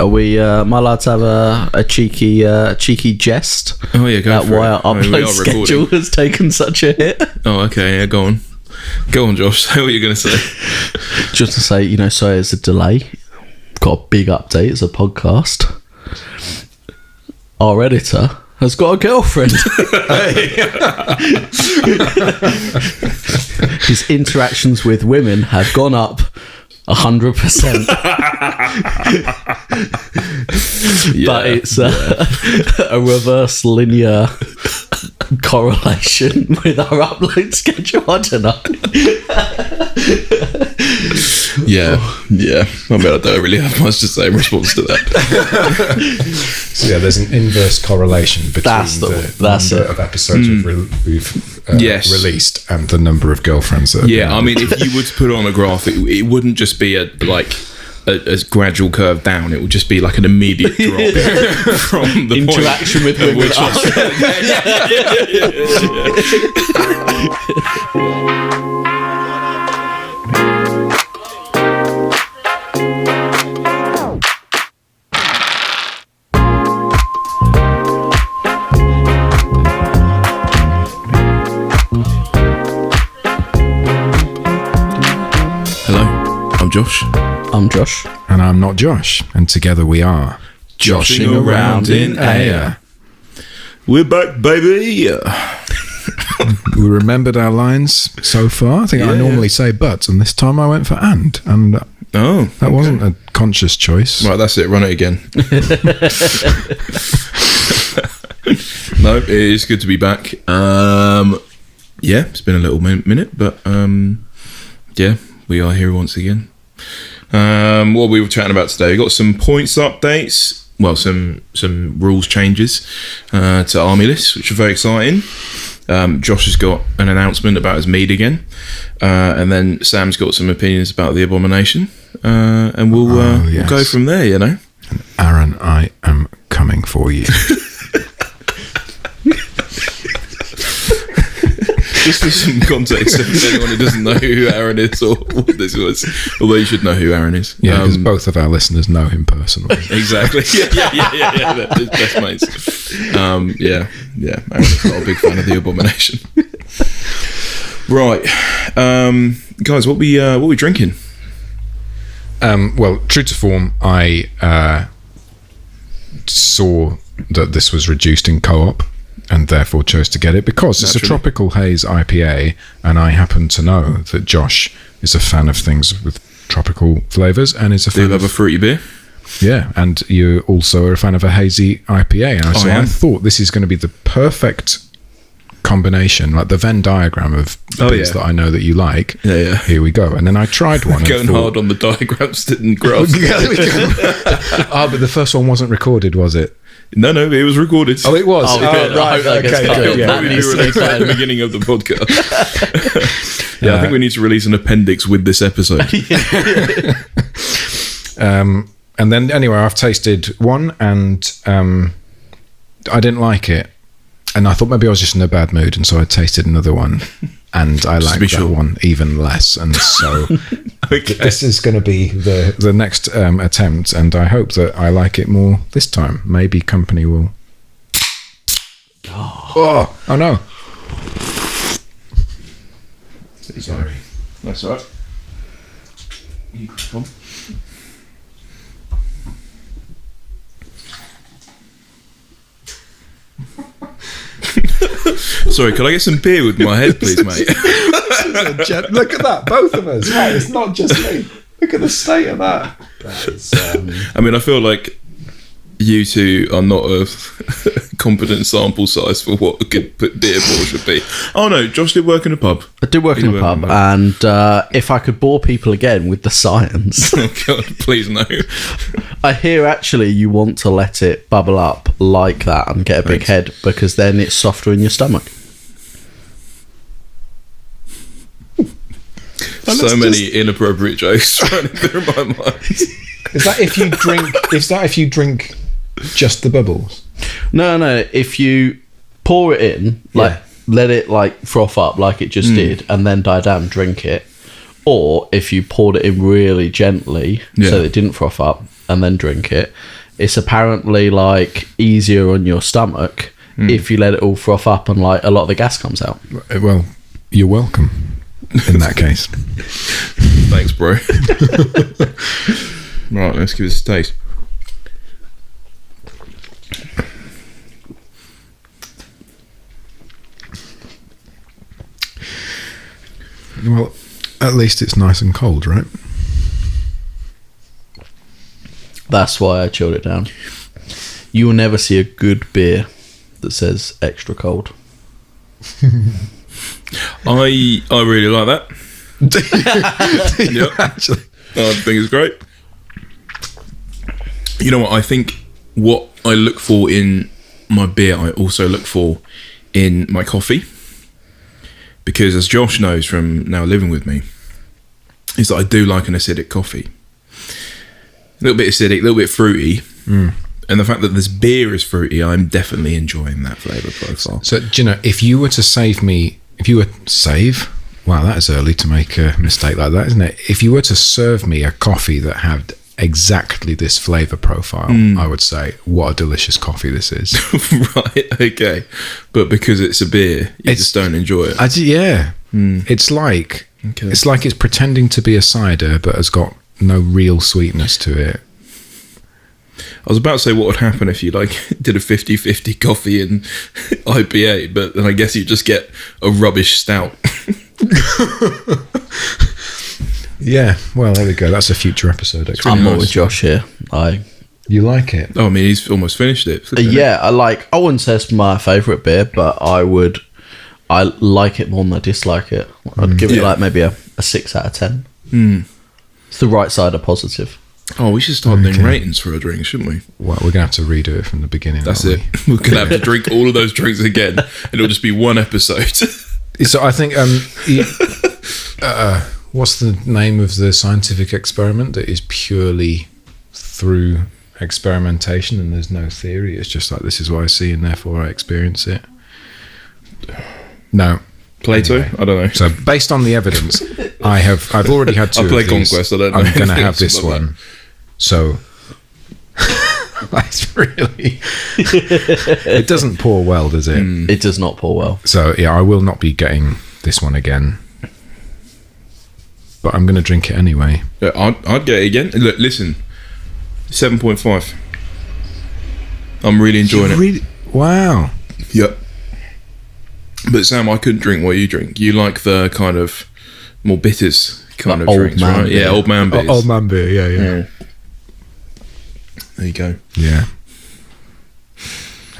Are we, my lads, have a cheeky jest? Oh yeah, go for why it. our upload schedule has taken such a hit. Oh, okay, yeah, go on, Josh. Say what you're going to say. Just to say, sorry, there's a delay. Got a big update as a podcast. Our editor has got a girlfriend. His interactions with women have gone up 100%. But it's a reverse linear correlation with our upload schedule. I don't know. Yeah. I mean, I don't really have much to say in response to that. So yeah, there's an inverse correlation between the number of episodes we've released and the number of girlfriends that I mean, if you were to put it on a graph, it wouldn't just be a gradual curve down. It would just be like an immediate drop from the interaction with women. Josh. I'm Josh. And I'm not Josh. And together we are Joshing Around in Air. We're back, baby. We remembered our lines so far. I think I normally say but, and this time I went for and that wasn't a conscious choice. Right, that's it. Run it again. No, it is good to be back. It's been a little minute, but we are here once again. What we were chatting about today, we got some points updates, well, some rules changes to Army lists, which are very exciting. Josh has got an announcement about his mead again, and then Sam's got some opinions about the abomination, and we'll go from there, And Aaron, I am coming for you. Just for some context, for anyone who doesn't know who Aaron is or what this was, although you should know who Aaron is. Yeah, because both of our listeners know him personally. Exactly. Yeah. They're best mates. Aaron's not a big fan of the abomination. Right, guys, what we drinking? Well, true to form, I saw that this was reduced in co-op, and therefore chose to get it because it's a tropical haze IPA, and I happen to know that Josh is a fan of things with tropical flavours and is a fan of a fruity beer. Yeah, and you also are a fan of a hazy IPA, and so I thought this is going to be the perfect combination, like the Venn diagram of beers that I know that you like. Yeah. Here we go. And then I tried one. Going hard on the diagrams, didn't grasp. But the first one wasn't recorded, was it? No, it was recorded. Oh, it was? Right, okay, good. Yeah. Probably released at the beginning of the podcast. I think we need to release an appendix with this episode. And then, anyway, I've tasted one, and I didn't like it. And I thought maybe I was just in a bad mood, and so I tasted another one, and I liked that one even less. And so this is going to be the next attempt, and I hope that I like it more this time. Maybe company will... Oh no. Sorry. That's all right. You come. Sorry, could I get some beer with my head, please, mate? Look at that, both of us. Right, it's not just me. Look at the state of that. I mean, I feel like you two are not a competent sample size for what a good beer pour should be. Oh no, Josh did work in a pub. I did work in a pub, and if I could bore people again with the science. Oh God, please no. I hear actually you want to let it bubble up like that and get a big head, because then it's softer in your stomach. So many inappropriate jokes running through my mind. Is that if you drink? Is that if you drink just the bubbles? No. If you pour it in, let it froth up like it just did, and then die down, drink it. Or if you poured it in really gently so that it didn't froth up, and then drink it. It's apparently like easier on your stomach if you let it all froth up and like a lot of the gas comes out. Well, you're welcome in that case. Thanks, bro. Right, let's give this a taste. Well, at least it's nice and cold, right? That's why I chilled it down. You will never see a good beer that says extra cold. I really like that. Yep. Actually, I think it's great. You know what? I think what I look for in my beer, I also look for in my coffee. Because as Josh knows from now living with me, is that I do like an acidic coffee. A little bit acidic, a little bit fruity. And the fact that this beer is fruity, I'm definitely enjoying that flavour profile. so do you know, if you were to wow, that is early to make a mistake like that, isn't it? If you were to serve me a coffee that had exactly this flavour profile, I would say, what a delicious coffee this is. Right, okay. But because it's a beer, you just don't enjoy it. It's like it's pretending to be a cider, but has got no real sweetness to it. I was about to say what would happen if you like did a 50-50 coffee and IPA, but then I guess you just get a rubbish stout. Yeah, well, there we go. That's a future episode. Actually. I'm more with Josh here. You like it? Oh, I mean, he's almost finished it. Yeah, I wouldn't say it's my favourite beer, but I like it more than I dislike it. I'd give it like maybe a 6 out of 10. It's the right side of positive. Oh, we should start doing ratings for our drinks, shouldn't we? Well, we're going to have to redo it from the beginning. That's it. We're going to have to drink all of those drinks again, and it'll just be one episode. So I think, what's the name of the scientific experiment that is purely through experimentation and there's no theory? It's just like, this is what I see and therefore I experience it. No. Plato? Anyway. I don't know. So based on the evidence, I've already had 2 I play of these. Conquest, I don't know. I'm going to have this Something like one. So that's really... It doesn't pour well, does it? It does not pour well. So yeah, I will not be getting this one again. But I'm going to drink it anyway. Yeah, I'd get it again. Look, listen. 7.5. I'm really enjoying it. Wow. Yep. But Sam, I couldn't drink what you drink. You like the kind of more bitters kind of old drinks, man right? beer. Yeah, old man beers. Old man beer, yeah. There you go. Yeah.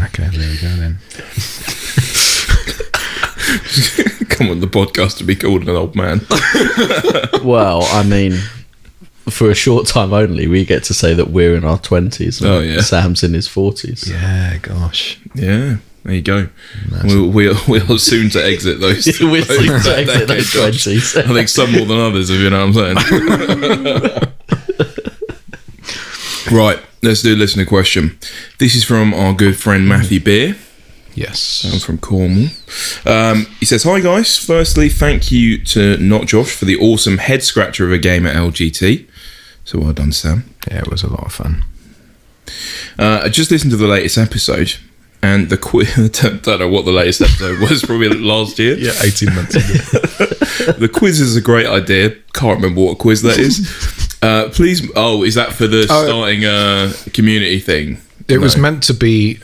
Okay, there we go then. Come on, the podcast to be called an old man. Well, I mean, for a short time only, we get to say that we're in our 20s and Oh, yeah. Sam's in his 40s. Yeah, gosh. Yeah, there you go. We're soon to exit those. We're soon to exit those Josh. 20s. I think some more than others, if you know what I'm saying. Right, let's do a listener question. This is from our good friend Matthew Beer. Yes. I'm from Cornwall. He says, "Hi guys. Firstly, thank you to Not Josh for the awesome head scratcher of a game at LGT. So well done, Sam. Yeah, it was a lot of fun. I just listened to the latest episode, and the quiz. I don't know what the latest episode was. Probably last year. Yeah, 18 months ago. The quiz is a great idea. Can't remember what quiz that is. Please. Oh, is that for the starting community thing? It was meant to be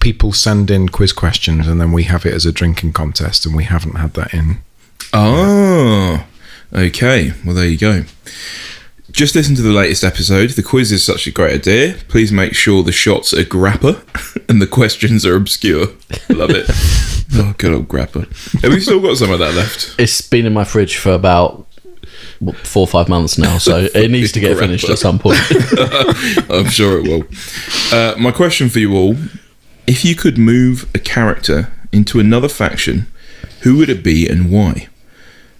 people send in quiz questions and then we have it as a drinking contest, and we haven't had that in. Oh, okay. Well, there you go. Just listen to the latest episode. The quiz is such a great idea. Please make sure the shots are grappa and the questions are obscure. Love it. Oh, good old grappa. Have we still got some of that left? It's been in my fridge for about 4 or 5 months now, so it needs to get finished at some point. I'm sure it will. My question for you all: if you could move a character into another faction, who would it be and why?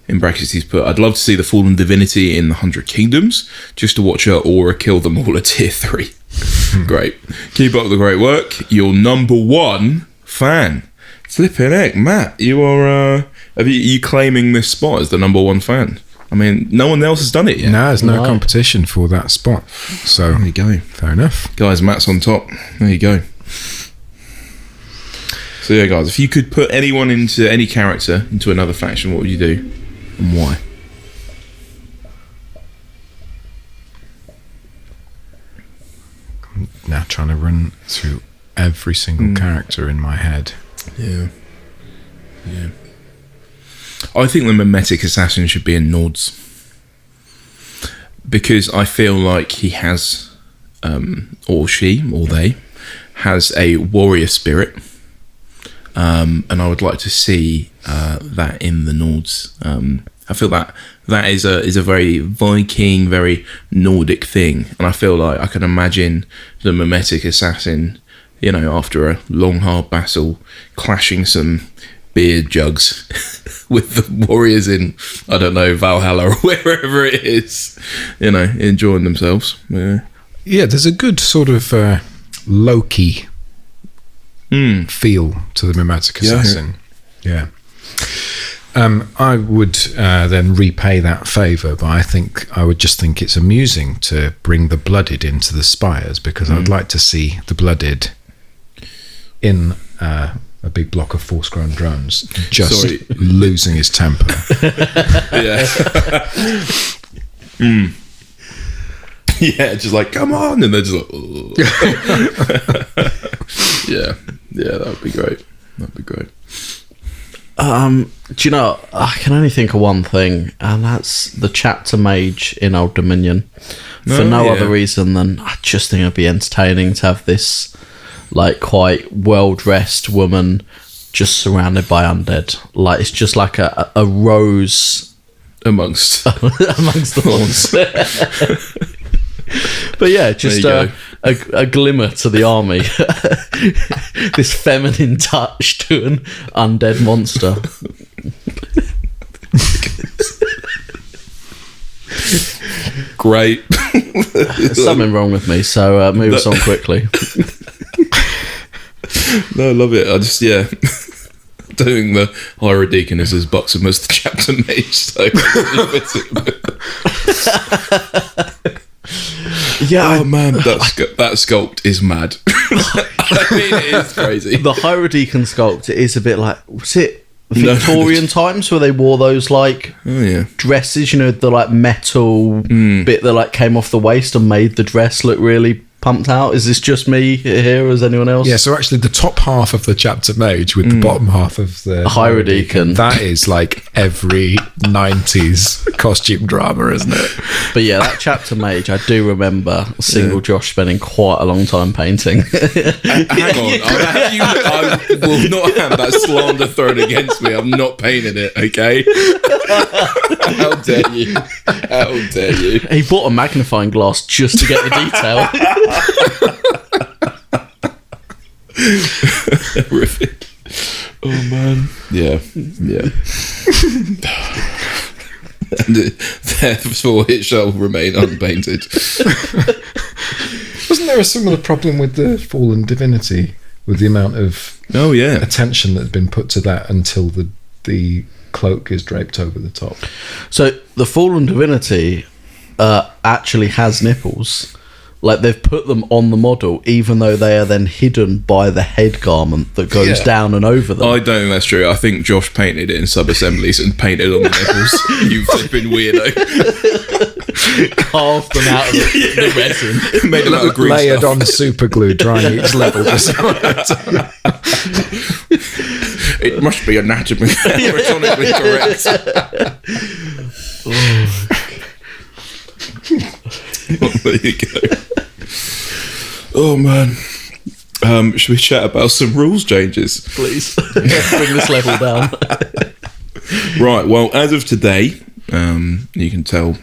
In brackets, he's put, "I'd love to see the fallen divinity in the 100 Kingdoms, just to watch her aura kill them all at tier 3. Great. Keep up the great work. Your number 1 fan." Flipping heck, Matt, you are. Are you claiming this spot as the number 1 fan? I mean, no one else has done it yet. No, there's no competition for that spot. So there you go. Fair enough. Guys, Matt's on top. There you go. So yeah, guys, if you could put anyone into any character into another faction, what would you do? And why? I'm now trying to run through every single character in my head. Yeah. I think the mimetic assassin should be in Nords, because I feel like he has, or she, or they, has a warrior spirit, and I would like to see that in the Nords. I feel that is a very Viking, very Nordic thing, and I feel like I can imagine the mimetic assassin, you know, after a long hard battle, clashing some beer jugs with the warriors in, I don't know, Valhalla or wherever it is, you know, enjoying themselves. Yeah, there's a good sort of Loki feel to the mimetic assassin. Yeah. I would then repay that favour, but I would just think it's amusing to bring the blooded into the spires, because I'd like to see the blooded in a big block of force-grown drones just losing his temper. Yeah, just like, come on, and they're just like, yeah, that would be great. Do you know, I can only think of one thing, and that's the chapter mage in Old Dominion. For no other reason than I just think it'd be entertaining to have this, like, quite well-dressed woman just surrounded by undead. Like, it's just like a rose amongst the thorns. But yeah, just a glimmer to the army. This feminine touch to an undead monster. Great. There's something wrong with me, so move us on quickly. No, I love it. I just, doing the Hyrule Deaconess as Buximus, the chapter mage, so yeah. Oh man, that sculpt is mad. I mean, it is crazy. The Hyrule sculpt is a bit like, was it Victorian times where they wore those like dresses, you know, the like metal bit that like came off the waist and made the dress look really pumped out? Is this just me here, or is anyone else? Yeah, so actually the top half of the chapter mage with the bottom half of the Hyrule, that is like every 90s costume drama, isn't it? But yeah, that chapter mage, I do remember single Josh spending quite a long time painting. Hang on, I will not have that slander thrown against me. I'm not painting it, okay? How dare you? How dare you? He bought a magnifying glass just to get the detail. Horrific. Oh man. Yeah. And therefore it shall remain unpainted. Wasn't there a similar problem with the Fallen Divinity, with the amount of attention that had been put to that until the cloak is draped over the top? So the Fallen Divinity actually has nipples. Like, they've put them on the model, even though they are then hidden by the head garment that goes down and over them. I don't think that's true. I think Josh painted it in sub-assemblies and painted on the nipples. You flipping weirdo. Carved them out of the resin. Made them out of green layered stuff. on super glue, drying each level. It must be anatomically correct. There you go. Oh man. Should we chat about some rules changes? Please. Bring this level down. Right, well, as of today, you can tell,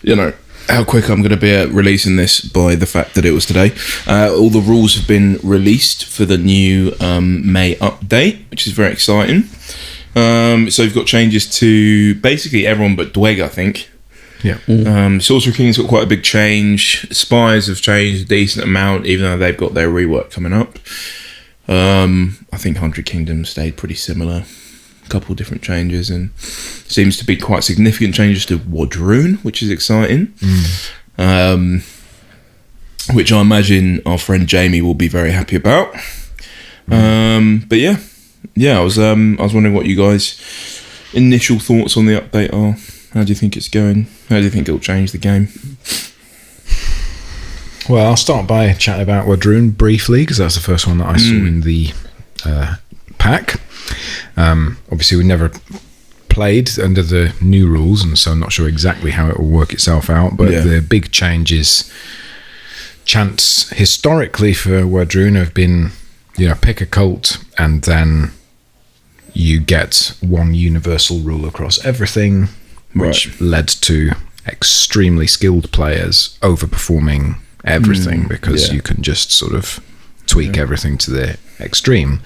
you know, how quick I'm going to be at releasing this by the fact that it was today. All the rules have been released for the new May update, which is very exciting. So we've got changes to basically everyone but Dweg, I think. Yeah. Sorcerer King's got quite a big change. Spires have changed a decent amount, even though they've got their rework coming up. I think 100 Kingdoms stayed pretty similar. couple of different changes, and seems to be quite significant changes to Wadroon, which is exciting. Which I imagine our friend Jamie will be very happy about. But yeah, I was wondering what you guys' initial thoughts on the update are. How do you think it's going? How do you think it'll change the game? Well, I'll start by chatting about Wadroon briefly, because that's the first one that I saw in the pack. Obviously, we never played under the new rules, and so I'm not sure exactly how it will work itself out, but the big change is chants historically for Wadroon have been, pick a cult and then you get one universal rule across everything, which led to extremely skilled players overperforming everything because you can just sort of tweak everything to the extreme.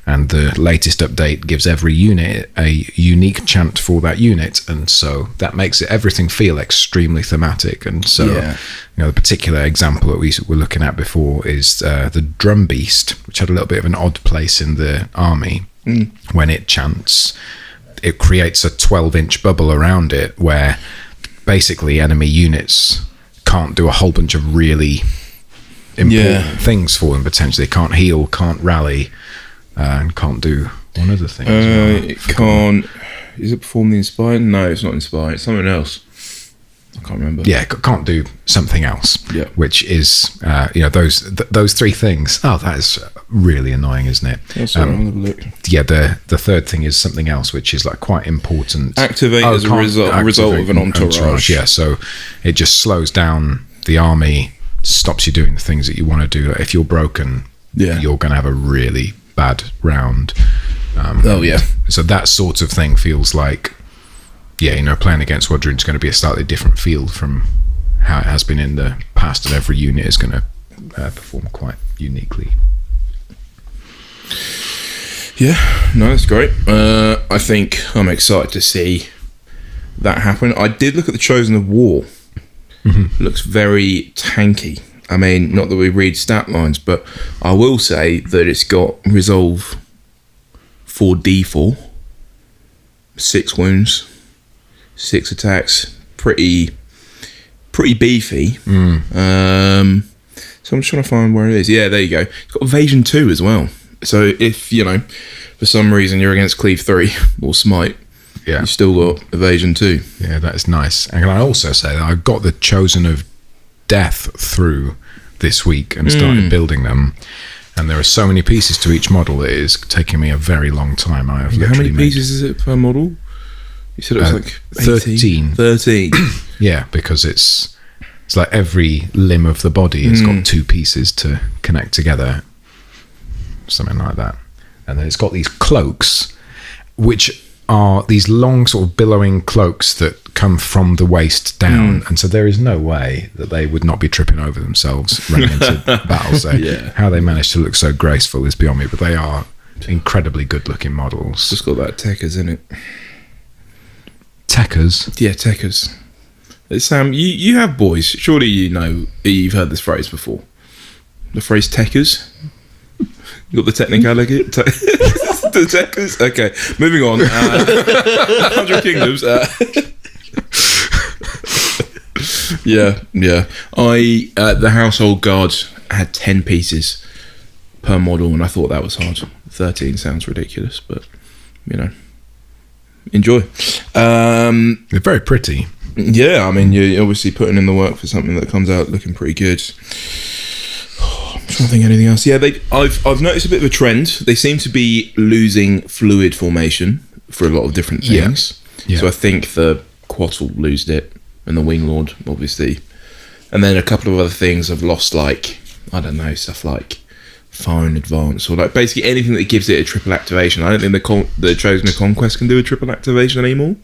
And the latest update gives every unit a unique chant for that unit, and so that makes everything feel extremely thematic. And so the particular example that we were looking at before is the Drum Beast, which had a little bit of an odd place in the army. When it chants, it creates a 12-inch bubble around it where basically enemy units can't do a whole bunch of really important things for them. Potentially can't heal, can't rally, and can't do one other thing as well. It can't. Is it perform the inspire? No, it's not inspire. It's something else. I can't remember. Yeah, can't do something else. Yeah, which is those three things. Oh, that is really annoying, isn't it? That's all right, I'll have a look. Yeah, the third thing is something else, which is like quite important. Activate as a result of an entourage. Yeah, so it just slows down the army, stops you doing the things that you want to do. If you're broken, you're going to have a really bad round. So that sort of thing feels like, playing against Wadroon is going to be a slightly different feel from how it has been in the past, and every unit is going to perform quite uniquely. Yeah, no, that's great. I think I'm excited to see that happen. I did look at the Chosen of War. Looks very tanky. I mean, not that we read stat lines, but I will say that it's got resolve 4d4, 6 wounds, 6 attacks, pretty beefy. So I'm just trying to find where it is. Yeah, there you go. It's got evasion 2 as well. So if, for some reason you're against cleave 3 or smite, you've still got evasion 2. Yeah, that is nice. And can I also say that I got the Chosen of Death through this week and started building them. And there are so many pieces to each model, it is taking me a very long time. I have How many pieces is it per model? You said it was like 13. 13. Yeah, because it's like every limb of the body has got 2 pieces to connect together. Something like that. And then it's got these cloaks, which are these long sort of billowing cloaks that come from the waist down. And so there is no way that they would not be tripping over themselves running into battle. So how they manage to look so graceful is beyond me, but they are incredibly good looking models. Just got that techers in it. Techers? Yeah, techers. Sam, you have boys. Surely you've heard this phrase before. The phrase techers. You got the technicality? The techers? Okay, moving on. 100 Kingdoms. Yeah. The Household Guard had 10 pieces per model, and I thought that was hard. 13 sounds ridiculous, but, enjoy. They're very pretty. Yeah, I mean, you're obviously putting in the work for something that comes out looking pretty good. I'm trying to think of anything else. Yeah, I've noticed a bit of a trend. They seem to be losing fluid formation for a lot of different things. Yeah. So I think the Quattle losed it, and the Wing Lord, obviously. And then a couple of other things have lost, like, I don't know, stuff like Phone Advance, or like basically anything that gives it a triple activation. I don't think the Chosen of Conquest can do a triple activation anymore.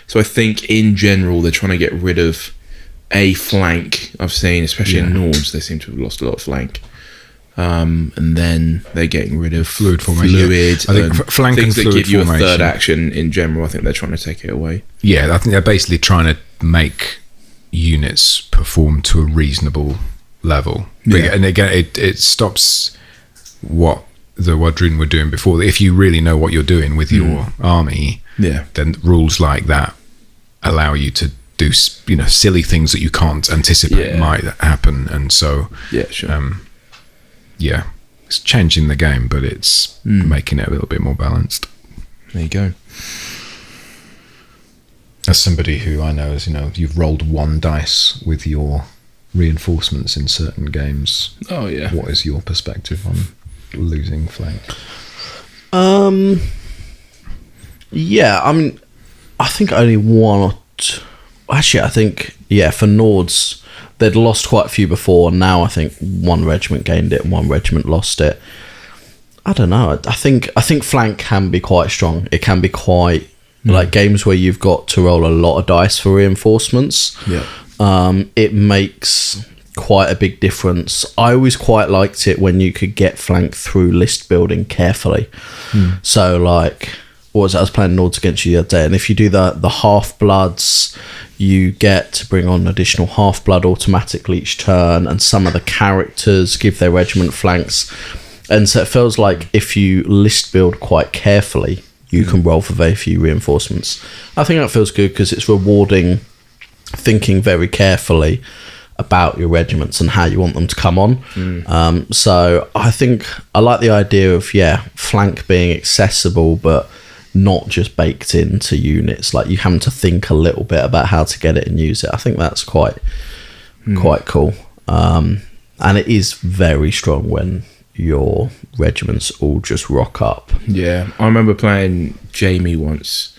So I think in general they're trying to get rid of a flank. I've seen, especially in Nords, they seem to have lost a lot of flank. And then they're getting rid of fluid formation. I think flank things and that fluid give you formation. a third action in general. I think they're trying to take it away. Yeah, I think they're basically trying to make units perform to a reasonable level. And again, it stops what the Wadrin were doing before. If you really know what you're doing with your army, then rules like that allow you to do, you know, silly things that you can't anticipate might happen. And so it's changing the game, but it's making it a little bit more balanced. There you go. As somebody who I know, as you know, you've rolled 1 dice with your reinforcements in certain games. Oh yeah. What is your perspective on losing flank? Yeah, I mean, I think only 1 or 2. Actually, I think for Nords, they'd lost quite a few before. Now I think 1 regiment gained it and 1 regiment lost it. I don't know. I think flank can be quite strong. It can be quite like games where you've got to roll a lot of dice for reinforcements. Yeah. It makes quite a big difference. I always quite liked it when you could get flank through list building carefully. So like, what was it? I was playing Nords against you the other day, and if you do the half-bloods, you get to bring on additional half-blood automatically each turn, and some of the characters give their regiment flanks. And so it feels like if you list build quite carefully, you can roll for very few reinforcements. I think that feels good because it's rewarding thinking very carefully about your regiments and how you want them to come on. So I think I like the idea of flank being accessible but not just baked into units, like you having to think a little bit about how to get it and use it. I think that's quite cool, and it is very strong when your regiments all just rock up. Yeah, I remember playing Jamie once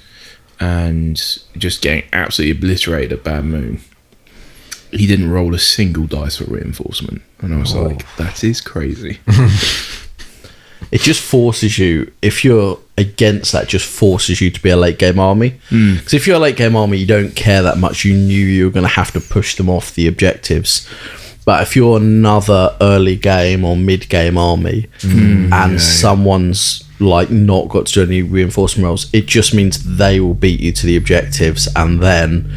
and just getting absolutely obliterated at Bad Moon. He didn't roll a single dice for reinforcement, and I was like, that is crazy. It just forces you, if you're against that, just forces you to be a late game army. Because if you're a late game army, you don't care that much. You knew you were going to have to push them off the objectives. But if you're another early game or mid game army and someone's like not got to do any reinforcement rolls, it just means they will beat you to the objectives. And then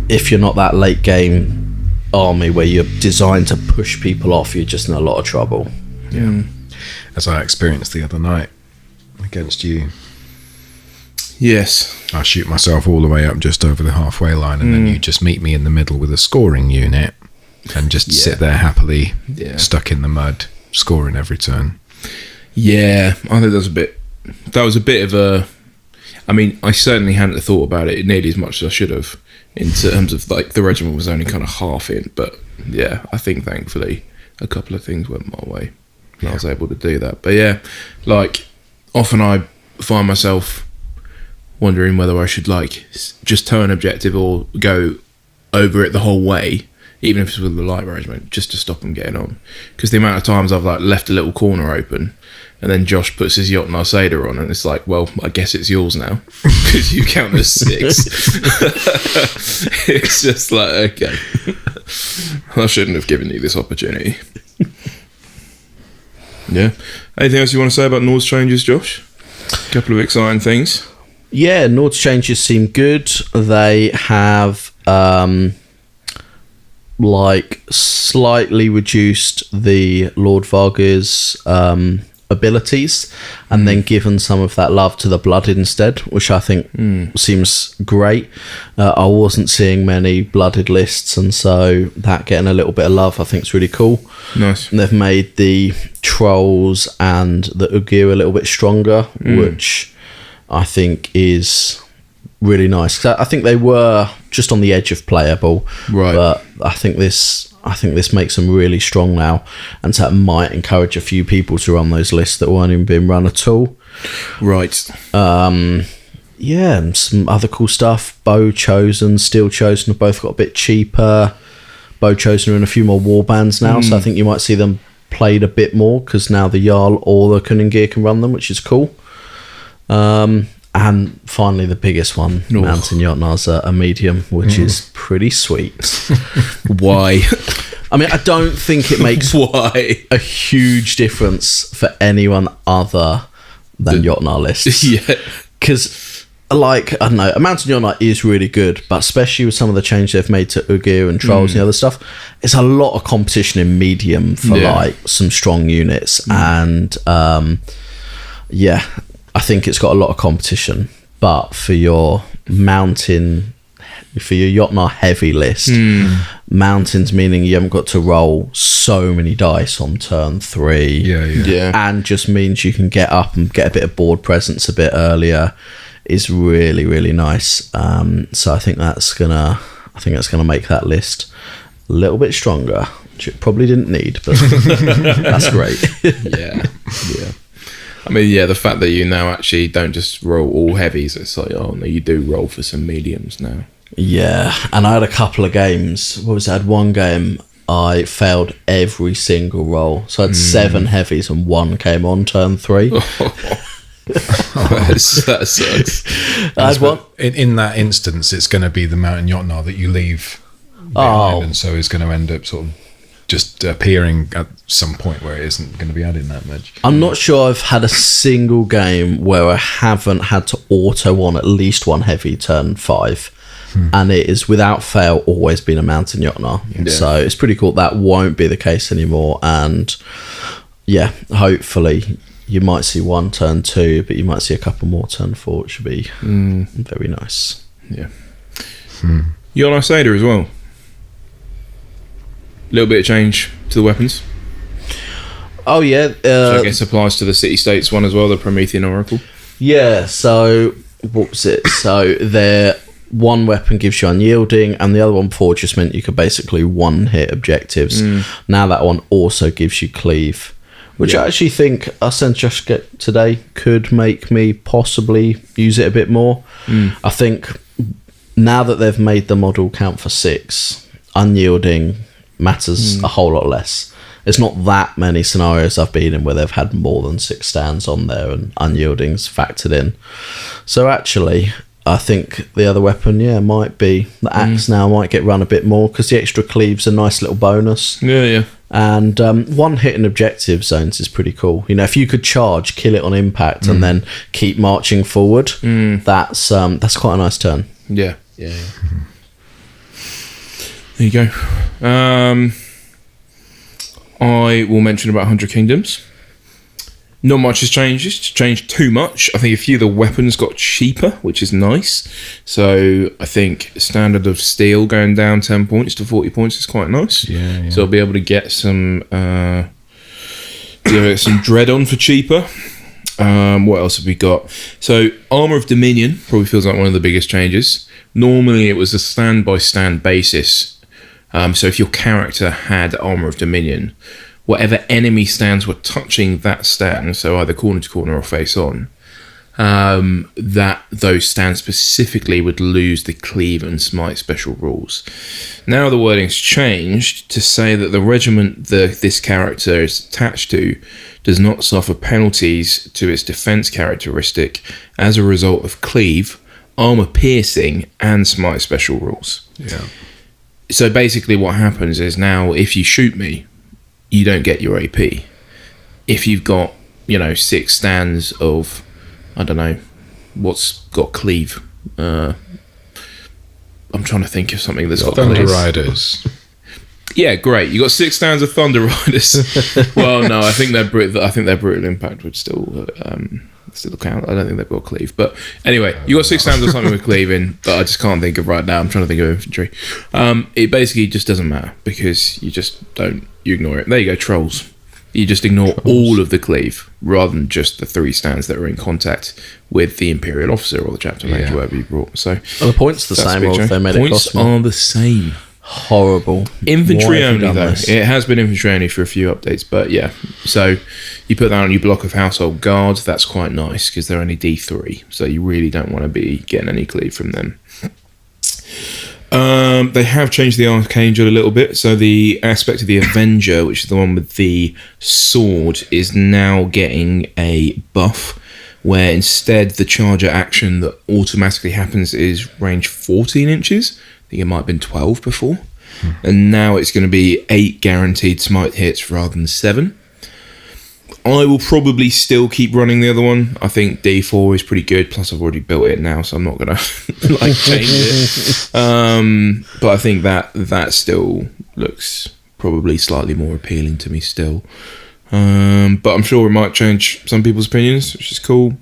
if you're not that late game army where you're designed to push people off, you're just in a lot of trouble. As I experienced the other night against you. Yes. I shoot myself all the way up just over the halfway line, and then you just meet me in the middle with a scoring unit and just sit there happily stuck in the mud, scoring every turn. Yeah, I think that was a bit of a... I mean, I certainly hadn't thought about it nearly as much as I should have, in terms of like the regiment was only kind of half in, but yeah, I think thankfully a couple of things went my way and I was able to do that. But yeah, like often I find myself wondering whether I should like just toe an objective or go over it the whole way, even if it's with the light regiment, just to stop them getting on. Because the amount of times I've like left a little corner open and then Josh puts his Yacht Narceda on and it's like, well, I guess it's yours now because you count as 6. It's just like, okay, I shouldn't have given you this opportunity. Yeah. Anything else you want to say about Nord's changes, Josh? A couple of exciting things. Yeah, Nord's changes seem good. They have like slightly reduced the Lord Varga's abilities and then given some of that love to the blooded instead, which I think seems great. I wasn't seeing many blooded lists, and so that getting a little bit of love I think is really cool. Nice. And they've made the trolls and the Ugir a little bit stronger, which I think is really nice. 'Cause I think they were just on the edge of playable, right? But I think this makes them really strong now, and so that might encourage a few people to run those lists that weren't even being run at all. Right. Yeah, and some other cool stuff. Bow Chosen, Steel Chosen have both got a bit cheaper. Bow Chosen are in a few more war bands now, so I think you might see them played a bit more because now the Jarl or the Kuningir can run them, which is cool. And finally, the biggest one, Mountain Jotnars are a medium, which is pretty sweet. Why? I mean, I don't think it makes a huge difference for anyone other than Jotnar lists. Yeah. Because like, I don't know, a Mountain Yonner is really good, but especially with some of the changes they've made to Ugir and Trolls and the other stuff, it's a lot of competition in medium for like some strong units. And yeah, I think it's got a lot of competition. But for your mountain, for your Jotnar heavy list, mountains meaning you haven't got to roll so many dice on turn 3. And just means you can get up and get a bit of board presence a bit earlier. Is really, really nice. So I think that's gonna make that list a little bit stronger, which it probably didn't need, but that's great. Yeah. I mean, the fact that you now actually don't just roll all heavies, it's like, oh no, you do roll for some mediums now. Yeah, and I had a couple of games. I had one game I failed every single roll, so I had 7 heavies and 1 came on turn 3. That sucks. I had one. In that instance, it's going to be the Mountain Jotnar that you leave behind, and so it's going to end up sort of just appearing at some point where it isn't going to be adding that much. I'm not sure I've had a single game where I haven't had to auto on at least 1 heavy turn 5. And it is without fail always been a Mountain Jotnar. So it's pretty cool. That won't be the case anymore. And yeah, hopefully you might see 1 turn 2, but you might see a couple more turn 4, which should be very nice. Yeah. Jotnar Seder as well. A little bit of change to the weapons. Oh yeah. So I guess applies to the City-States one as well, the Promethean Oracle. Yeah, so what was it? So there, one weapon gives you unyielding, and the other one before just meant you could basically one-hit objectives. Now that one also gives you cleave, which I actually think us and Just Get today could make me possibly use it a bit more. I think now that they've made the model count for 6, unyielding matters a whole lot less. There's not that many scenarios I've been in where they've had more than 6 stands on there and unyieldings factored in. So actually, I think the other weapon, might be the axe now might get run a bit more because the extra cleave's a nice little bonus. And one hit in objective zones is pretty cool. You know, if you could charge, kill it on impact, and then keep marching forward, that's quite a nice turn. Yeah. There you go. I will mention about 100 Kingdoms. Not much has changed. It's changed too much. I think a few of the weapons got cheaper, which is nice. So I think standard of steel going down 10 points to 40 points is quite nice. So I'll be able to get some dread on for cheaper. What else have we got? So Armour of Dominion probably feels like one of the biggest changes. Normally it was a stand-by-stand basis. So if your character had Armour of Dominion, whatever enemy stands were touching that stand, so either corner to corner or face on, that those stands specifically would lose the cleave and smite special rules. Now the wording's changed to say that the regiment this character is attached to does not suffer penalties to its defense characteristic as a result of cleave, armor piercing, and smite special rules. So basically what happens is now if you shoot me, you don't get your AP. If you've got, 6 stands of, I don't know, what's got cleave. I'm trying to think of something that's got Thunder cleave. Riders. Yeah, great. You got 6 stands of Thunder Riders. Well, no, I think their brutal impact would still count. I don't think they've got cleave, but anyway, you got 6 stands of something with cleave in, but I just can't think of right now. I'm trying to think of infantry. It basically just doesn't matter because you ignore it. There you go, trolls. You just ignore all of the cleave rather than just the 3 stands that are in contact with the Imperial Officer or the Chapter Mage, whatever you brought. So the points the same, or if they made it cost more? Points are the same. Horrible. Infantry only though. It has been infantry only for a few updates, but yeah. So you put that on your block of household guards. That's quite nice because they're only D3, so you really don't want to be getting any cleave from them. They have changed the Archangel a little bit, so the aspect of the Avenger, which is the one with the sword, is now getting a buff where instead the charger action that automatically happens is range 14 inches. I think it might have been 12 before. And now it's going to be 8 guaranteed smite hits rather than 7. I will probably still keep running the other one. I think D4 is pretty good. Plus, I've already built it now, so I'm not gonna change it. But I think that still looks probably slightly more appealing to me still. But I'm sure it might change some people's opinions, which is cool.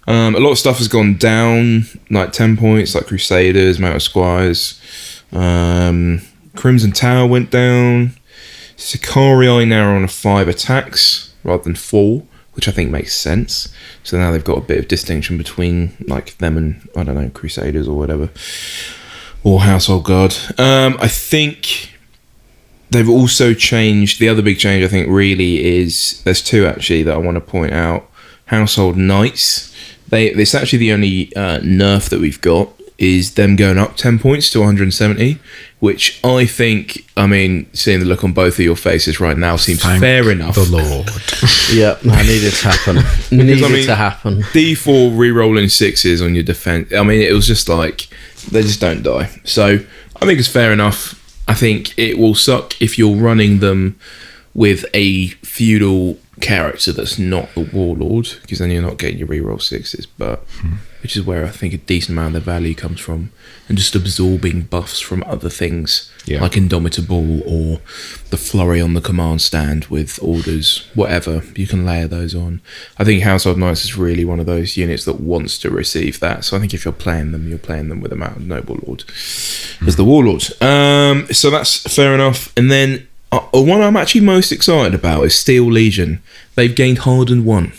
A lot of stuff has gone down, like 10 points, like Crusaders, Mount of Squires. Crimson Tower went down. Sicarii now are on a 5 attacks rather than 4, which I think makes sense. So now they've got a bit of distinction between like them and, I don't know, Crusaders or whatever, or Household Guard. I think they've also changed. The other big change I think really is, there's 2 actually that I want to point out. Household Knights. It's actually the only nerf that we've got is them going up 10 points to 170, which I think, I mean, seeing the look on both of your faces right now seems fair enough. The Lord. Yeah, that needed to happen. To happen. D4 re-rolling 6s on your defense. I mean, it was just like, they just don't die. So I think it's fair enough. I think it will suck if you're running them with a feudal character that's not the warlord, because then you're not getting your reroll 6s, but which is where I think a decent amount of their value comes from, and just absorbing buffs from other things, like Indomitable or the flurry on the command stand with orders, whatever, you can layer those on. I think Household Knights is really one of those units that wants to receive that, so I think if you're playing them with a Mountain Noble Lord as the warlord. So that's fair enough. And then one I'm actually most excited about is Steel Legion. They've gained Hardened 1,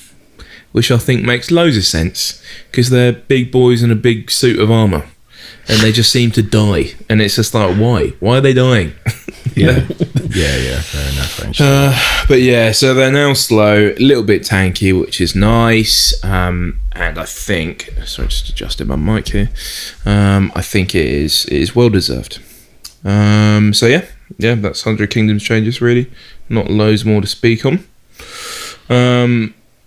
which I think makes loads of sense, because they're big boys in a big suit of armour, and they just seem to die. And it's just like, why? Why are they dying? Yeah, fair enough, actually. But yeah, so they're now slow, a little bit tanky, which is nice. And I think, sorry, just adjusting my mic here. I think it is well deserved. So yeah, that's 100 Kingdoms changes, really. Not loads more to speak on.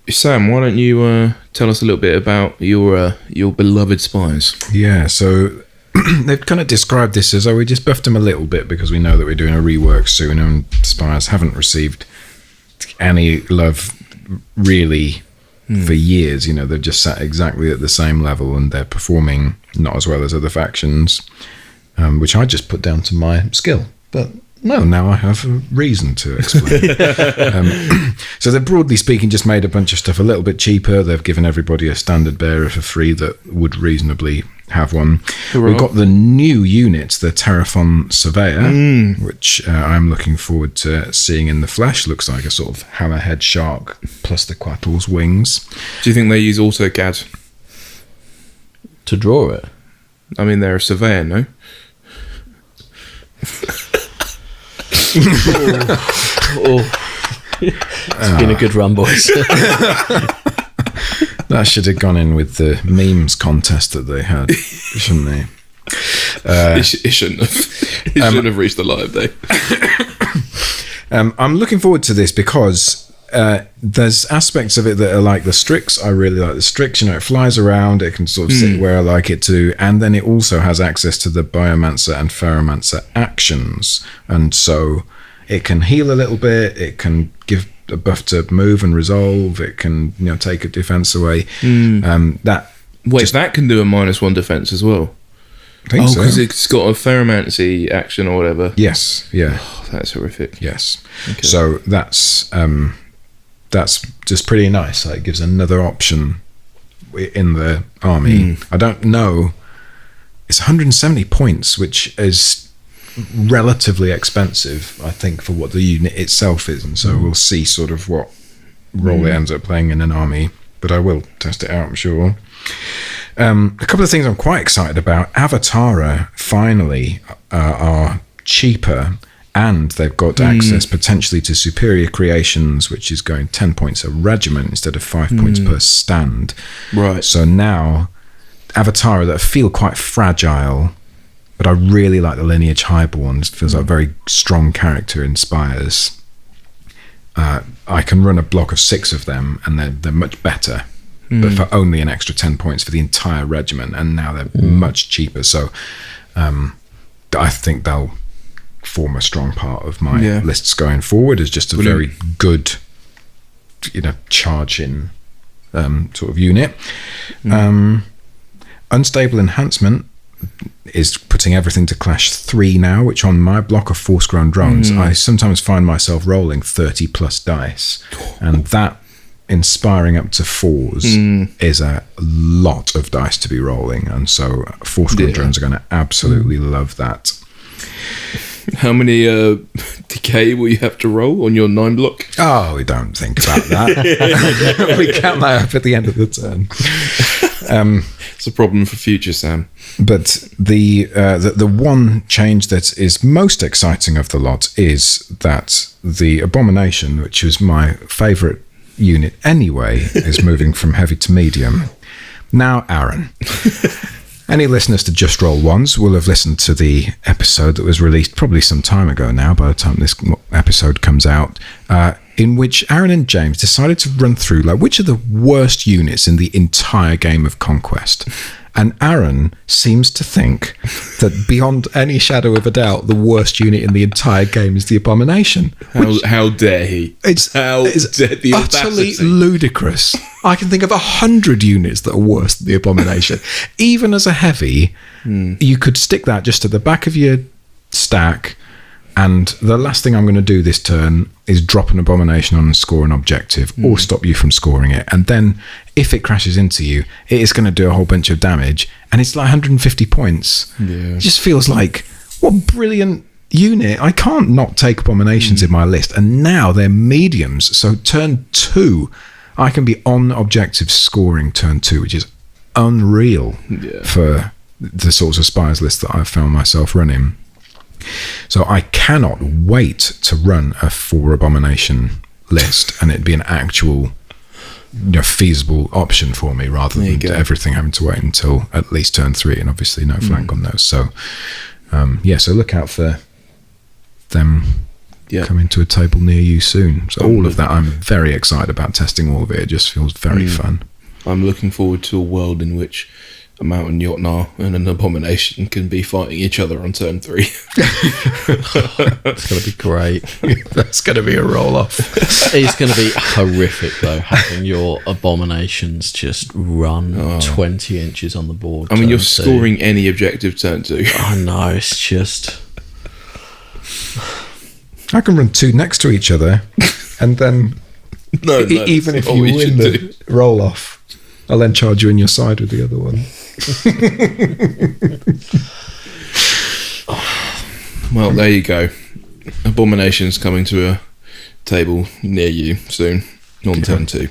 Sam, why don't you tell us a little bit about your beloved spies? Yeah, so they've kind of described this as, we just buffed them a little bit because we know that we're doing a rework soon, and spies haven't received any love really for years. You know, they've just sat exactly at the same level, and they're performing not as well as other factions, which I just put down to my skill. But no, now I have a reason to explain. So they're, broadly speaking, just made a bunch of stuff a little bit cheaper. They've given everybody a standard bearer for free that would reasonably have one. Hurrah. We've got the new units, the Terraphon Surveyor, which I'm looking forward to seeing in the flesh. Looks like a sort of hammerhead shark plus the Quattle's wings. Do you think they use AutoCAD to draw it? I mean, they're a surveyor, no? It's been a good run, boys. That should have gone in with the memes contest that they had, shouldn't they? It shouldn't have. It shouldn't have reached the light of day. I'm looking forward to this because there's aspects of it that are like the Strix. I really like the Strix. You know, it flies around. It can sort of sit where I like it to. And then it also has access to the Biomancer and Ferromancer actions. And so it can heal a little bit. It can give a buff to move and resolve. It can, you know, take a defense away. That can do a -1 defense as well. I think so. Because it's got a Ferromancy action or whatever. Yes, yeah. Oh, that's horrific. Yes. Okay. So that's just pretty nice. Like, it gives another option in the army. I don't know. It's 170 points, which is relatively expensive, I think, for what the unit itself is. And so we'll see sort of what role it ends up playing in an army. But I will test it out, I'm sure. A couple of things I'm quite excited about. Avatara finally are cheaper, and they've got access potentially to superior creations, which is going 10 points a regiment instead of 5 points per stand. Right. So now Avatara that feel quite fragile, but I really like the Lineage Highborn. It feels like a very strong character in Spires. I can run a block of 6 of them, and they're much better, but for only an extra 10 points for the entire regiment, and now they're much cheaper. So I think they'll form a strong part of my lists going forward as just a very good charging sort of unit. Unstable Enhancement is putting everything to Clash 3 now, which on my block of Force-Grown Drones, I sometimes find myself rolling 30 plus dice, and that inspiring up to 4s is a lot of dice to be rolling, and so Force-Grown Drones are going to absolutely love that. How many decay will you have to roll on your 9 block? Oh, we don't think about that. We count that up at the end of the turn. It's a problem for future Sam. But the one change that is most exciting of the lot is that the Abomination, which was my favourite unit anyway, is moving from heavy to medium. Now, Aaron, any listeners to Just Roll Ones will have listened to the episode that was released probably some time ago now, by the time this episode comes out, in which Aaron and James decided to run through which are the worst units in the entire game of Conquest. And Aaron seems to think that beyond any shadow of a doubt, the worst unit in the entire game is the Abomination. How dare he? It's utterly ludicrous. I can think of 100 units that are worse than the Abomination. Even as a heavy, you could stick that just at the back of your stack, and the last thing I'm going to do this turn is drop an Abomination on and score an objective, or stop you from scoring it. And then, if it crashes into you, it is going to do a whole bunch of damage, and it's 150 points. It just feels like, what a brilliant unit. I can't not take Abominations in my list, and now they're mediums. So turn 2, I can be on objective scoring turn 2, which is unreal for the sorts of Spires list that I've found myself running. So I cannot wait to run a 4 Abomination list, and it'd be an actual feasible option for me, rather than everything having to wait until at least turn 3, and obviously no flank on those. So so look out for them coming to a table near you soon. So all of that, I'm very excited about testing all of it. It just feels very fun. I'm looking forward to a world in which a Mountain Jotnar and an Abomination can be fighting each other on turn 3. It's going to be great. That's going to be a roll-off. It's going to be horrific, though, having your Abominations just run 20 inches on the board. I mean, you're scoring any objective turn 2. I know, it's just... I can run 2 next to each other, and then even if you win the roll-off, I'll then charge you in your side with the other one. Well, there you go. Abomination's coming to a table near you soon, on turn 2.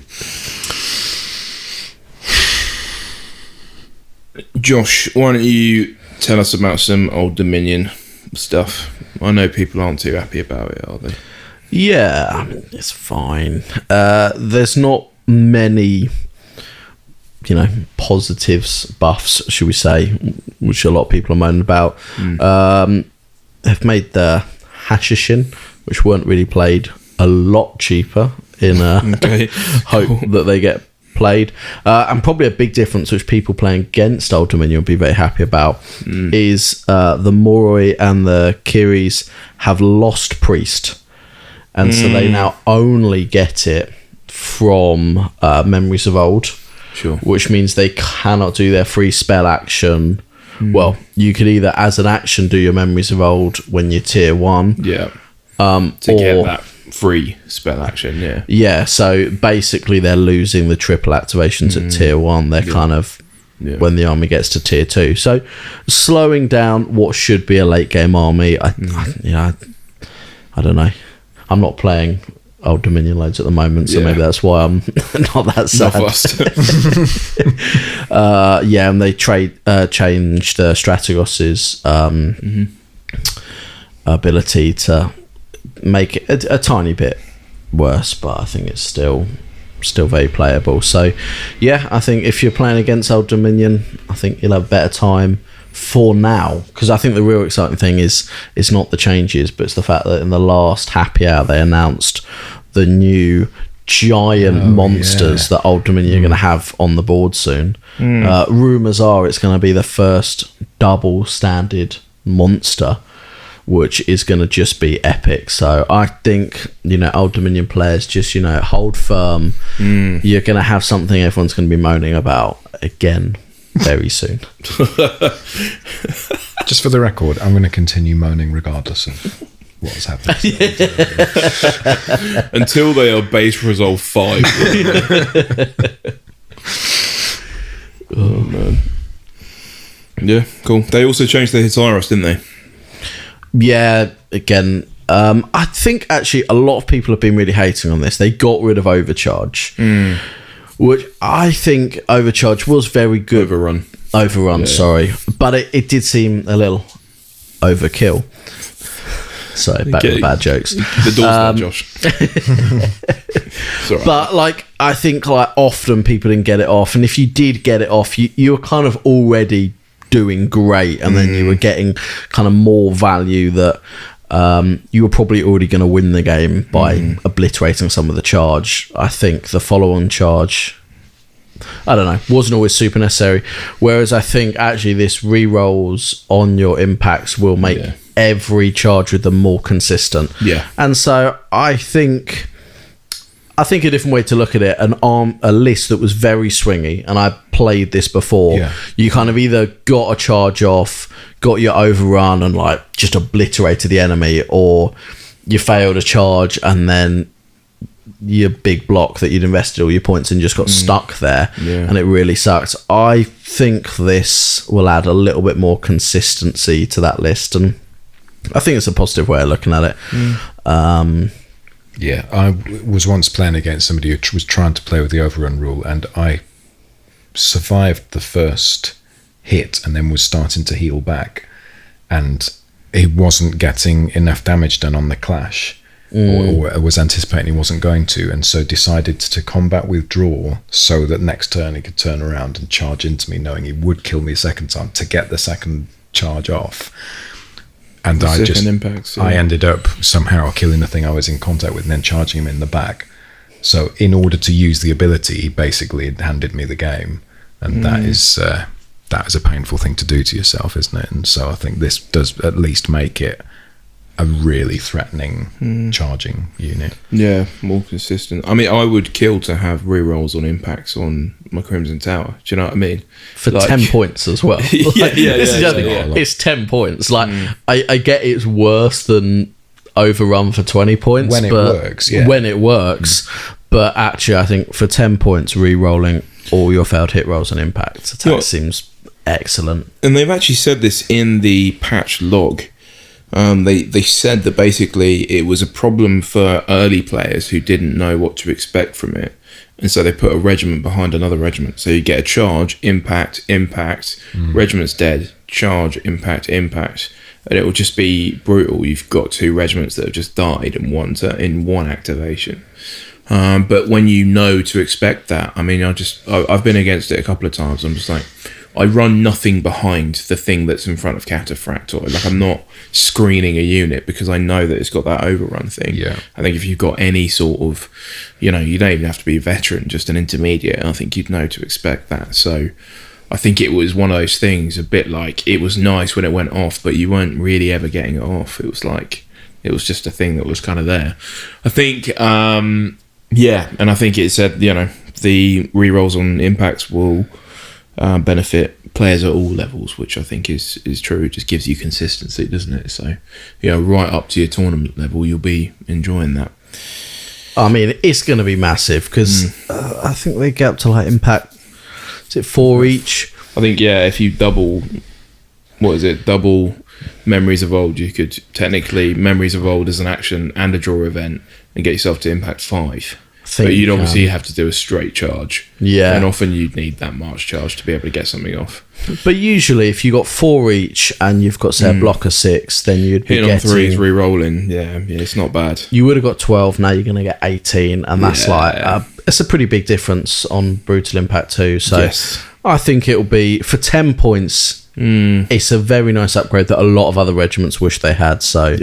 Josh, why don't you tell us about some Old Dominion stuff? I know people aren't too happy about it, are they? Yeah, I mean, it's fine. There's not many... positives, buffs, should we say, which a lot of people are moaning about. They've made the Hashashin, which weren't really played, a lot cheaper in hope that they get played. And probably a big difference, which people playing against Old Dominion will be very happy about, is the Moroi and the Kiris have lost Priest. And so they now only get it from Memories of Old. Sure. Which means they cannot do their free spell action. Well, you could either, as an action, do your Memories of Old when you're tier 1. Yeah. To get that free spell action, Yeah, so basically they're losing the triple activations at tier 1. They're kind of when the army gets to tier 2. So slowing down what should be a late game army. I don't know. I'm not playing Old Dominion loads at the moment, so maybe that's why I'm not that sad. And they changed Strategos's ability to make it a tiny bit worse, but I think it's still very playable. So I think if you're playing against Old Dominion, I think you'll have a better time for now, because I think the real exciting thing is it's not the changes, but it's the fact that in the last happy hour they announced the new giant monsters that Old Dominion are going to have on the board soon. Rumours are it's going to be the first double standard monster, which is going to just be epic. So I think, Old Dominion players just, hold firm. You're going to have something everyone's going to be moaning about again very soon. Just for the record, I'm going to continue moaning regardless of what's happening. Until they are base resolve 5. Oh, man. Yeah, cool. They also changed the Hitaros, didn't they? Yeah, again, I think actually a lot of people have been really hating on this. They got rid of Overcharge, which I think Overcharge was very good. Overrun, yeah. Sorry. But it did seem a little overkill. Sorry, back with bad jokes. The door's there, Josh. But I think often people didn't get it off, and if you did get it off, you were kind of already doing great, and then you were getting kind of more value that you were probably already going to win the game by obliterating some of the charge. I think the follow-on charge, I don't know, wasn't always super necessary. Whereas I think actually this re-rolls on your impacts will make every charge with them more consistent. Yeah. And so I think a different way to look at it, a list that was very swingy, and I played this before. Yeah. You kind of either got a charge off, got your overrun and just obliterated the enemy, or you failed a charge and then your big block that you'd invested all your points in just got stuck there, and it really sucked. I think this will add a little bit more consistency to that list, and I think it's a positive way of looking at it. Yeah, I was once playing against somebody who was trying to play with the overrun rule, and I survived the first hit and then was starting to heal back, and he wasn't getting enough damage done on the clash, or was anticipating he wasn't going to, and so decided to combat withdraw so that next turn he could turn around and charge into me, knowing he would kill me a second time to get the second charge off. And I ended up somehow killing the thing I was in contact with and then charging him in the back. So in order to use the ability, he basically handed me the game. And that is a painful thing to do to yourself, isn't it? And so I think this does at least make it a really threatening charging unit. Yeah, more consistent. I mean, I would kill to have rerolls on impacts on my Crimson Tower. Do you know what I mean? For 10 points as well. It's 10 points. I get it's worse than overrun for 20 points. When it works, yeah. When it works. But actually, I think for 10 points, re-rolling all your failed hit rolls and impact attack seems excellent. And they've actually said this in the patch log. They said that basically it was a problem for early players who didn't know what to expect from it, and so they put a regiment behind another regiment. So you get a charge, impact, regiment's dead, charge, impact, and it will just be brutal. You've got 2 regiments that have just died in one activation. But when you know to expect that, I mean, I've been against it a couple of times. I'm just like, I run nothing behind the thing that's in front of Cataphractoid. I'm not screening a unit because I know that it's got that overrun thing. Yeah. I think if you've got any sort of, you don't even have to be a veteran, just an intermediate, I think you'd know to expect that. So I think it was one of those things, a bit like, it was nice when it went off, but you weren't really ever getting it off. It was just a thing that was kind of there. I think, and I think it said, the rerolls on impacts will benefit players at all levels, which I think is true. It just gives you consistency, doesn't it? So, right up to your tournament level, you'll be enjoying that. I mean, it's going to be massive because I think they get up to impact. Is it 4 each? I think if you double Memories of Old, you could technically Memories of Old as an action and a draw event and get yourself to impact 5. But you'd obviously have to do a straight charge. Yeah. And often you'd need that march charge to be able to get something off. But usually if you got 4 each and you've got, say, a block of 6, then you'd be hitting on 3s, re-rolling. Yeah, it's not bad. You would have got 12, now you're going to get 18. And that's it's a pretty big difference on Brutal Impact 2. So yes. I think it'll be, for 10 points... it's a very nice upgrade that a lot of other regiments wish they had. So,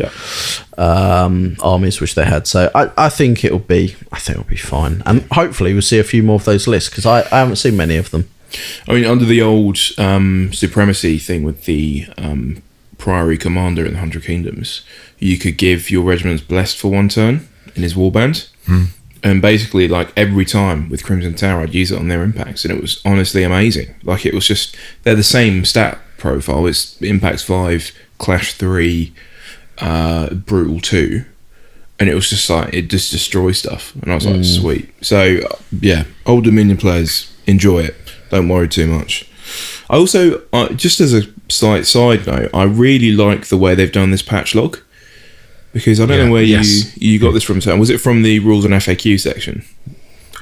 armies wish they had. So, I think it'll be fine, and hopefully we'll see a few more of those lists because I haven't seen many of them. I mean, under the old supremacy thing with the Priory Commander in the 100 Kingdoms, you could give your regiments Blessed for one turn in his warband. And basically, like, every time with Crimson Tower, I'd use it on their impacts, and it was honestly amazing. Like, it was just, they're the same stat profile. It's impacts 5, clash 3, brutal 2, and it was just like, it just destroys stuff. And I was like, sweet. So, yeah, Old Dominion players, enjoy it. Don't worry too much. I also, just as a slight side note, I really like the way they've done this patch log. Because I don't know where you got this from. Was it from the rules and FAQ section?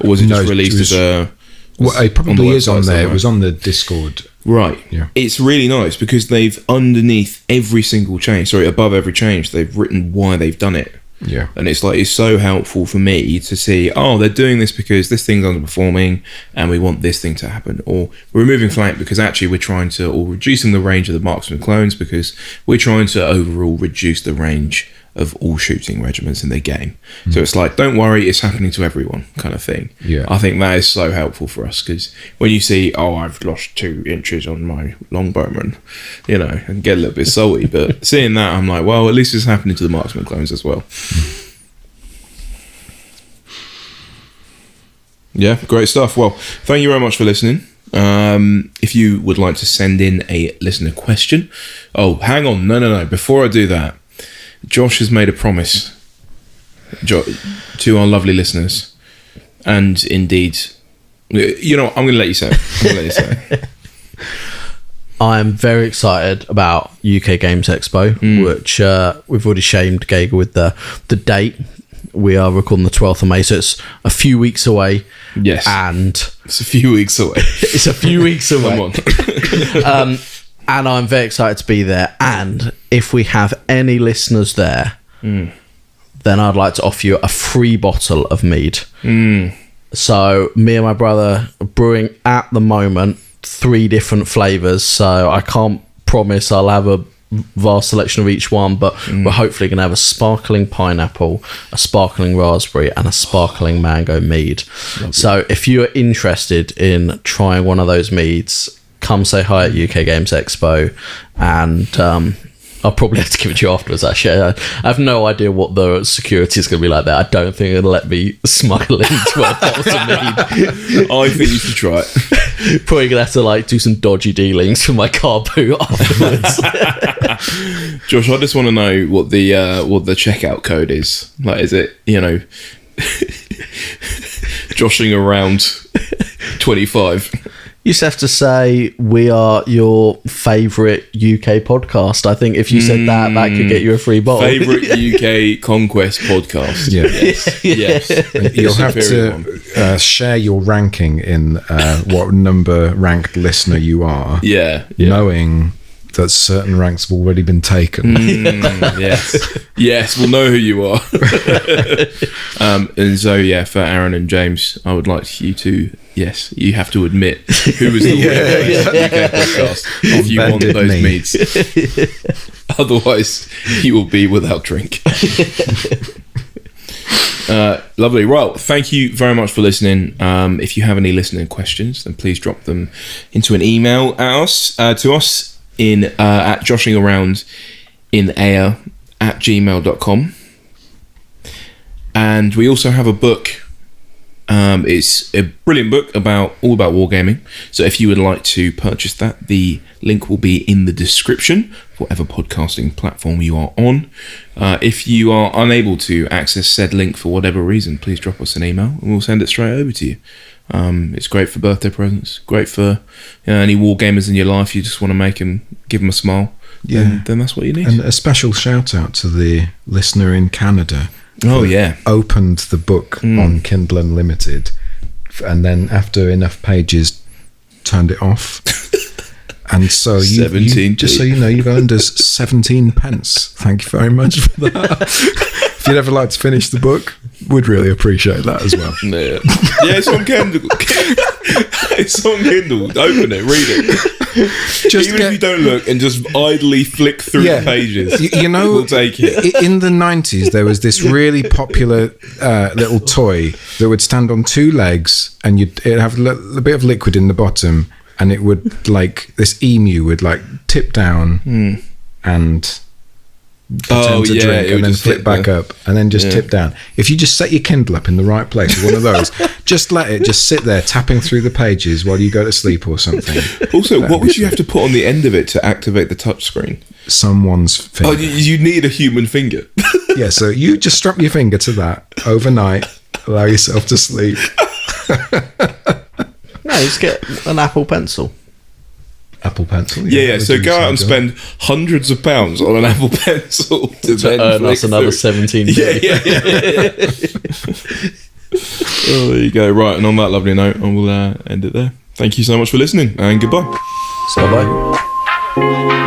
Or was it just released as a... Well, it probably is on there. It was on the Discord. Right. Yeah. It's really nice because they've underneath every single change, above every change, they've written why they've done it. Yeah. And it's like, it's so helpful for me to see, oh, they're doing this because this thing's underperforming and we want this thing to happen. Or we're removing flank because actually we're trying to, or reducing the range of the marksman clones because we're trying to overall reduce the range of all shooting regiments in their game. So it's like, don't worry, it's happening to everyone kind of thing. Yeah. I think that is so helpful for us because when you see, oh, I've lost 2 inches on my longbowman, you know, and get a little bit salty, but seeing that, I'm like, well, at least it's happening to the marksman clones as well. Yeah, great stuff. Well, thank you very much for listening. If you would like to send in a listener question, hang on, no, before I do that, Josh has made a promise to our lovely listeners, and indeed, you know, I'm going to let you say it. I'm very excited about UK Games Expo, which we've already shamed Geiger with the date. We are recording the 12th of May, so it's a few weeks away. Yes. And it's a few weeks away. It's a few weeks away. Come on. And I'm very excited to be there. And if we have any listeners there, then I'd like to offer you a free bottle of mead. So me and my brother are brewing at the moment 3 different flavours. So I can't promise I'll have a vast selection of each one, but we're hopefully going to have a sparkling pineapple, a sparkling raspberry, and a sparkling mango mead. Lovely. So if you're interested in trying one of those meads, come say hi at UK Games Expo, and I'll probably have to give it to you afterwards, actually. I have no idea what the security is going to be like there. I don't think it'll let me smuggle in 12 bottles of mead. I think you should try it. Probably going to have to like do some dodgy dealings for my car boot afterwards. Josh, I just want to know what the checkout code is. Like, is it, you know, joshing around 25? You just have to say, we are your favourite UK podcast. I think if you said that could get you a free bottle. Favourite UK Conquest podcast. Yeah. Yes. You'll have to share your ranking in what number ranked listener you are. Yeah. Knowing that certain ranks have already been taken. Yes, we'll know who you are. And so, yeah, for Aaron and James, I would like you to, yes, you have to admit who was the winner of UK podcast if you want those meads. Otherwise, you will be without drink. Lovely. Well, thank you very much for listening. If you have any listening questions, then please drop them into an email to us in at joshingaroundinair@gmail.com. And we also have a book. It's a brilliant book all about wargaming. So if you would like to purchase that, the link will be in the description, whatever podcasting platform you are on. If you are unable to access said link for whatever reason, please drop us an email and we'll send it straight over to you. It's great for birthday presents, great for any war gamers in your life. You just want to give them a smile. Then that's what you need. And a special shout out to the listener in Canada. Oh yeah, opened the book on Kindle Unlimited, and then after enough pages, turned it off. And so you just so you know, you've earned us 17 pence. Thank you very much for that. If you'd ever like to finish the book, we'd really appreciate that as well. Yeah, it's on Kindle. It's on Kindle. Open it, read it. Even if you don't look and just idly flick through the pages, you know, we'll take it. In the 90s, there was this really popular little toy that would stand on 2 legs, and it'd have a bit of liquid in the bottom, and it would, like, this emu would, like, tip down and pretend to drink and then flip back up and then just tip down. If you just set your Kindle up in the right place with one of those, just let it just sit there tapping through the pages while you go to sleep or something. Also, what would you have to put on the end of it to activate the touchscreen? Someone's finger. Oh, you need a human finger. Yeah, so you just strap your finger to that overnight, allow yourself to sleep. No, just get an Apple Pencil. Apple Pencil? Yeah. So go out and spend hundreds of pounds on an Apple Pencil to then earn us another 17 Yeah. Oh, there you go. Right, and on that lovely note, I will end it there. Thank you so much for listening, and goodbye. So bye.